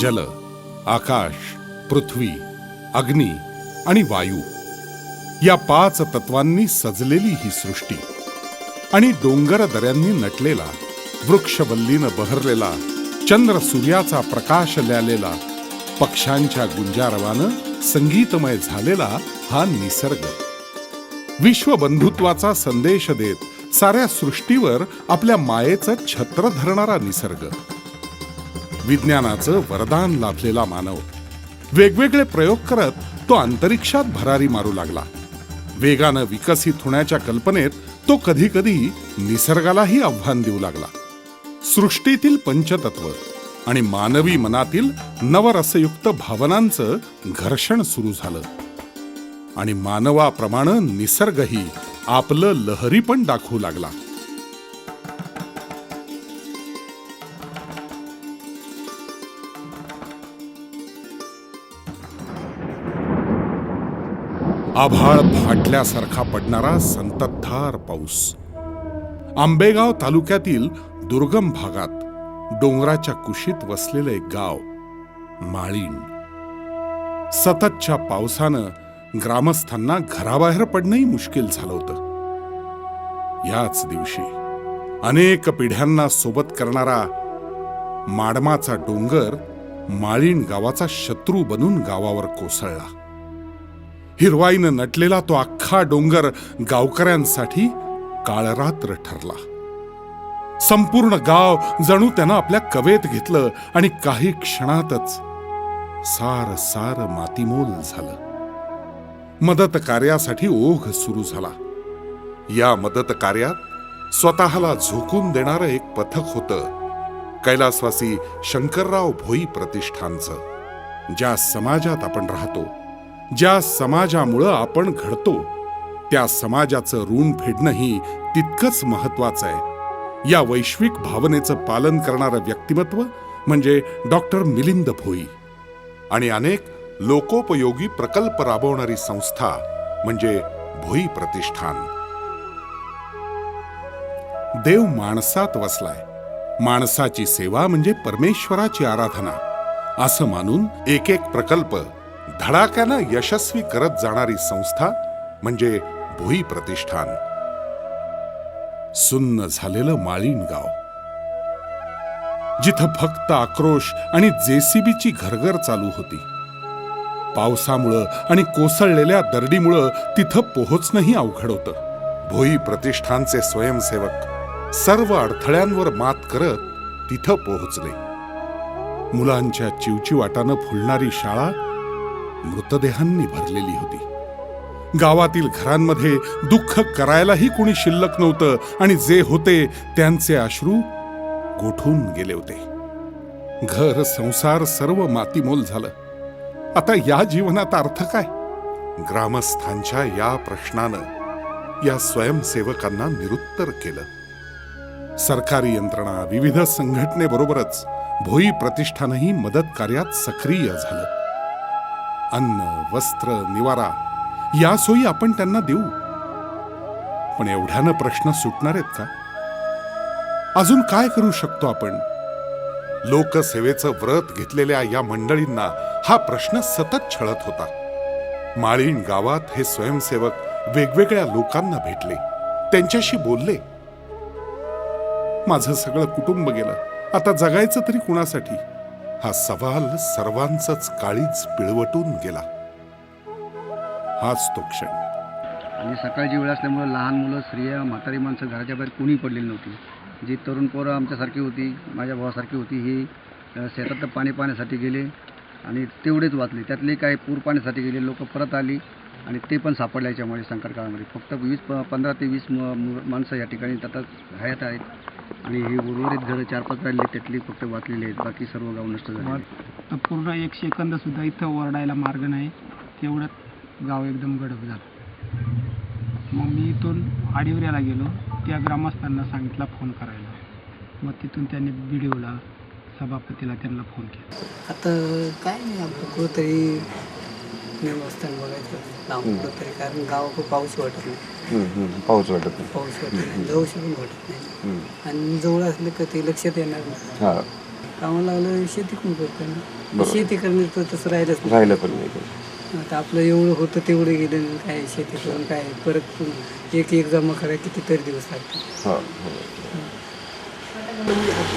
जल, आकाश, पृथ्वी, अग्नी आणि वायू या 5 तत्वांनी सजलेली ही सृष्टी आणि डोंगर दऱ्यांनी नटलेला, वृक्षवल्लीनं बहरलेला, चंद्र सूर्याचा प्रकाश ल्यालेला, पक्ष्यांच्या गुंजारवानं संगीतमय झालेला हा निसर्ग, विश्वबंधुत्वाचा संदेश देत साऱ्या सृष्टीवर आपल्या मायेचं छत्र धरणारा निसर्ग, विज्ञानाचं वरदान लाभलेला मानव, वेगवेगळे प्रयोग करत तो अंतरिक्षात भरारी मारू लागला. वेगानं विकसित होण्याच्या कल्पनेत तो कधी कधी निसर्गालाही आव्हान देऊ लागला. सृष्टीतील पंचतत्व आणि मानवी मनातील नवरसयुक्त भावनांचं घर्षण सुरू झालं आणि मानवाप्रमाणे निसर्गही आपलं लहरीपण दाखवू लागला. आभाळ फाटल्यासारखा पडणारा संततधार पाऊस. आंबेगाव तालुक्यातील दुर्गम भागात डोंगराच्या कुशीत वसलेलं एक गाव माळीण. सततच्या पावसानं ग्रामस्थांना घराबाहेर पडणंही मुश्किल झालं होतं. याच दिवशी अनेक पिढ्यांना सोबत करणारा माडमाचा डोंगर माळीण गावाचा शत्रू बनून गावावर कोसळला. हिरवाईनं नटलेला तो अख्खा डोंगर गावकऱ्यांसाठी काळरात्र ठरला. संपूर्ण गाव जणू त्यानं आपल्या कवेत घेतलं आणि काही क्षणातच सार सार मातीमोल झालं. मदत कार्यासाठी ओघ सुरू झाला. या मदत कार्यात स्वतःला झोकून देणारं एक पथक होतं कैलासवासी शंकरराव भोई प्रतिष्ठानचं. ज्या समाजात आपण राहतो, ज्या समाजामुळं आपण घडतो, त्या समाजाचं ऋण फेडणंही तितकंच महत्वाचं आहे. या वैश्विक भावनेचं पालन करणारं व्यक्तिमत्व म्हणजे डॉक्टर मिलिंद भोई आणि अनेक लोकोपयोगी प्रकल्प राबवणारी संस्था म्हणजे भोई प्रतिष्ठान. देव माणसात वसलाय, माणसाची सेवा म्हणजे परमेश्वराची आराधना असं मानून एक एक प्रकल्प धडाक्यानं यशस्वी करत जाणारी संस्था म्हणजे भोई प्रतिष्ठान. सुन्न झालेलं माळीण गाव, जिथं फक्त आक्रोश आणि जेसीबीची घरघर चालू होती. पावसामुळं आणि कोसळलेल्या दरडीमुळं तिथं पोहोचणंही अवघड होतं. भोई प्रतिष्ठानचे स्वयंसेवक सर्व अडथळ्यांवर मात करत तिथं पोहोचले. मुलांच्या चिवचिवाटानं फुलणारी शाळा मृतदेहांनी भरलेली होती. गावातील घरांमध्ये दुःख करायलाही कुणी शिल्लक नव्हतं आणि जे होते त्यांचे अश्रू गोठून गेले होते. घर संसार सर्व मातीमोल झालं. आता या जीवनात अर्थ काय? ग्रामस्थांच्या या प्रश्नानं या स्वयंसेवकांना निरुत्तर केलं. सरकारी यंत्रणा, विविध संघटनेबरोबरच भोई प्रतिष्ठानही मदत कार्यात सक्रिय झालं. अन्न, वस्त्र, निवारा या सोयी आपण त्यांना देऊ, पण एवढ्यानं प्रश्न सुटणार आहेत का? अजून काय करू शकतो आपण? लोकसेवेचं व्रत घेतलेल्या या मंडळींना हा प्रश्न सतत छळत होता. माळीण गावात हे स्वयंसेवक वेगवेगळ्या लोकांना भेटले, त्यांच्याशी बोलले. माझं सगळं कुटुंब गेलं, आता जगायचं तरी कुणासाठी? हा सवाल सर्वांचंच काळीज पिळवटून गेला. हाच तो क्षण. आणि सकाळची वेळ असल्यामुळे लहान मुलं, स्त्रिया, म्हातारी माणसं घराच्या बाहेर कोणी पडलेली नव्हती. जी तरुण पोरं आमच्यासारखी होती, माझ्या भावासारखी होती, ही शेतातलं पाणी पाण्यासाठी गेले आणि तेवढेच वाचले. त्यातले काही पूर पाण्यासाठी गेले लोक परत आली आणि ते पण सापडले. याच्यामुळे संकट काळामध्ये फक्त 15 ते 20 माणसं या ठिकाणी आता हयात आहेत आणि हे उर्वरित घरं 4-5 राहिली, त्यातली फक्त वाचलेली आहेत. बाकी सर्व गाव नष्ट झाले. पूर्ण 1 सेकंद सुद्धा इथं ओरडायला मार्ग नाही, तेवढ्यात गाव एकदम गडप झालं. मग मी इथून आडिवऱ्याला गेलो, त्या ग्रामस्थांना सांगितला फोन करायला. मग तिथून त्यांनी BDOला, सभापतीला त्यांना फोन केला. आता काय नाही, आपलं कुठंतरी देवस्थान बघायचं लांब कुठंतरी, कारण गावाकडं पाऊस वाटत नाही. पाऊस वाटत नाही, पाऊस वाटत नाही, जवळ पण वाटत नाही. आणि जवळ असलं का ते लक्षात येणार नाही. कामाला लागलं शेती कोण करतं ना बरोबर. शेती करणे तर तसं राहिलंच नाही. राहिलं पण नाही काही. आता आपलं एवढं होतं तेवढं गेलं नाही. काय शेती करून काय परत एक जमा करायला कितीतरी दिवस लागतात. हा,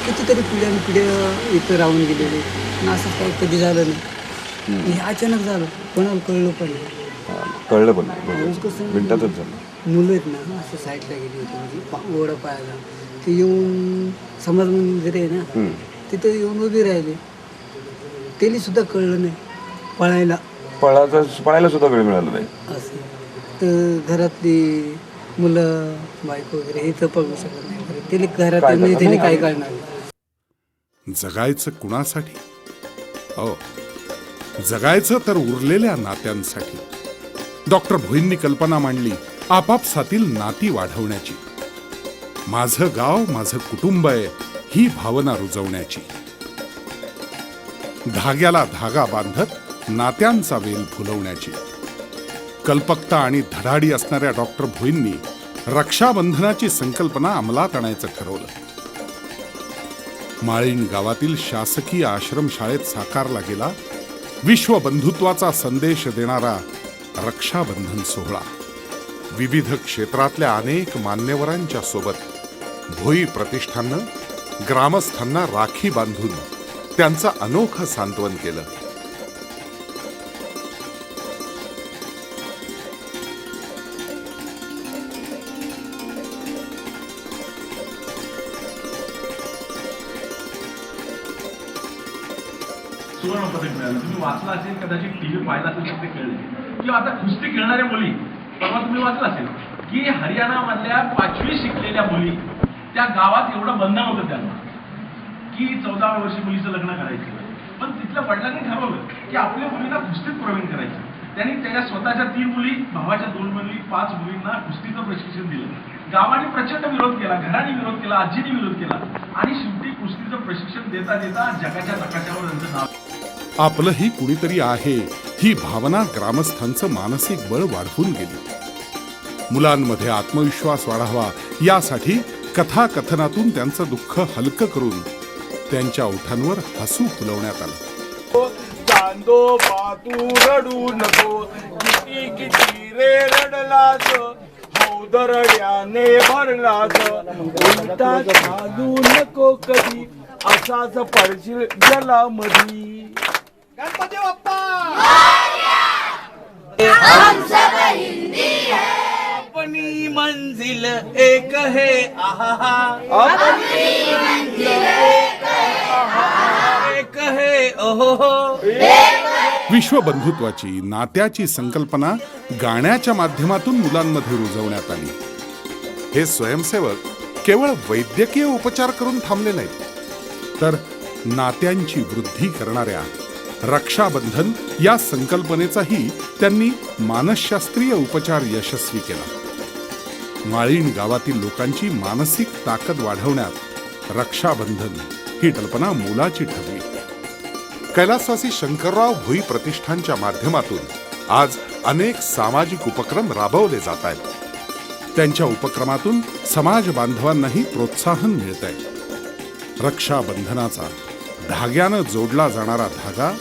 कितीतरी पिढ्या इथं राहून गेलेले पण असंच काही कधी झालं नाही. हे अचानक झालं कोणाला कळलं पण नाही. हा, कळलं पण नाही. कसं- बरोबर. मिनिटातच झालं. मुलं आहेत ना असं साईडला गेली होती म्हणजे ओढं पाहायला ते येऊन समाज मंदिर आहे ना हम्म. तिथं येऊन उभी राहिले त्याला सुद्धा कळलं नाही पळायला पळायला सुद्धा वेळ मिळाला नाही. असं तर घरातली मुलं बायको वगैरे हे तर पळू शकत नाही त्याला घरात काय नाही त्याला करणार? काय कळणार नाही. जगायचं कुणासाठी? हो, जगायचं तर उरलेल्या नात्यांसाठी. डॉक्टर भोईंनी कल्पना मांडली आपापसातील नाती वाढवण्याची. माझं गाव माझं कुटुंब आहे ही भावना रुजवण्याची. धाग्याला धागा बांधत नात्यांचा वेल फुलवण्याची. कल्पकता आणि धडाडी असणाऱ्या डॉक्टर भोईंनी रक्षाबंधनाची संकल्पना अंमलात आणायचं ठरवलं. माळीण गावातील शासकीय आश्रमशाळेत साकारला गेला विश्व बंधुत्वाचा संदेश देणारा रक्षाबंधन सोहळा. विविध क्षेत्रातल्या अनेक मान्यवरांच्या सोबत भोई प्रतिष्ठाननं ग्रामस्थांना राखी बांधून त्यांचं अनोखं सांत्वन केलं. सुवर्ण पदक मिळालं. तुम्ही वाचला असेल कदाचित टीव्ही पाहिला असेल तर ते कळले. किंवा आता कुस्ती खेळणाऱ्या मुली परवा तुम्ही वाचला असेल की हरियाणामधल्या 5वी शिकलेल्या मुली त्या गावात एवढं बंधन होतं त्यांना की 14व्या वर्षी मुलीचं लग्न करायचं. पण तिथल्या वडिलांनी ठरवलं की आपल्या मुलीला कुस्तीत प्रवीण करायचं. त्यांनी त्याच्या स्वतःच्या 3 मुली, भावाच्या 2 मुली, 5 मुलींना कुस्तीचं प्रशिक्षण दिलं. गावाने प्रचंड विरोध केला, घराने विरोध केला, आजीने विरोध केला आणि शेवटी कुस्तीचं प्रशिक्षण देता देता जगाच्या नकाशावर त्यांचं नाव. आपलंही कुणीतरी आहे ही भावना ग्रामस्थांचं मानसिक बळ वाढवून गेली. मुलांमध्ये आत्मविश्वास वाढावा यासाठी कथाकथनातून त्यांचं दुःख हलकं करून त्यांच्या ओठांवर हसू फुलवण्यात आलं. चांदोबा तू रडू नको किती किती रे रडलास हौदरड्याने भरलास उलटा चालू नको कधी असाच पडशील जलामधी. गणपती बाप्पा अपनी मंजिल एक है आहा अपनी मंजिल एक है ओहो. विश्व बंधुत्वाची नात्याची संकल्पना गाण्याच्या माध्यमातून मुलांमध्ये रुजवण्यात आली. हे स्वयंसेवक केवळ वैद्यकीय उपचार करून थांबले नाहीत तर नात्यांची वृद्धी करणाऱ्या रक्षाबंधन या संकल्पनेचाही त्यांनी मानसशास्त्रीय उपचार यशस्वी केला. माळीण गावातील लोकांची मानसिक ताकद वाढवण्यात रक्षाबंधन ही कल्पना मोलाची ठरली. कैलासवासी शंकरराव भोई प्रतिष्ठानच्या माध्यमातून आज अनेक सामाजिक उपक्रम राबवले जात आहेत. त्यांच्या उपक्रमातून समाज बांधवांनाही प्रोत्साहन मिळत आहे. रक्षाबंधनाचा धाग्यानं जोडला जाणारा धागा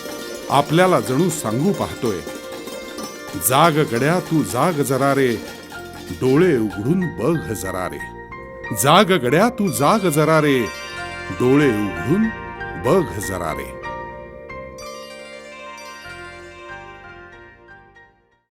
आपल्याला जणू सांगू पाहतोय, जाग गड्या तू जाग जरा रे, डोळे उघडून बघ जरा रे. जाग गड्या तू जाग जरा रे, डोळे उघडून बघ जरा रे.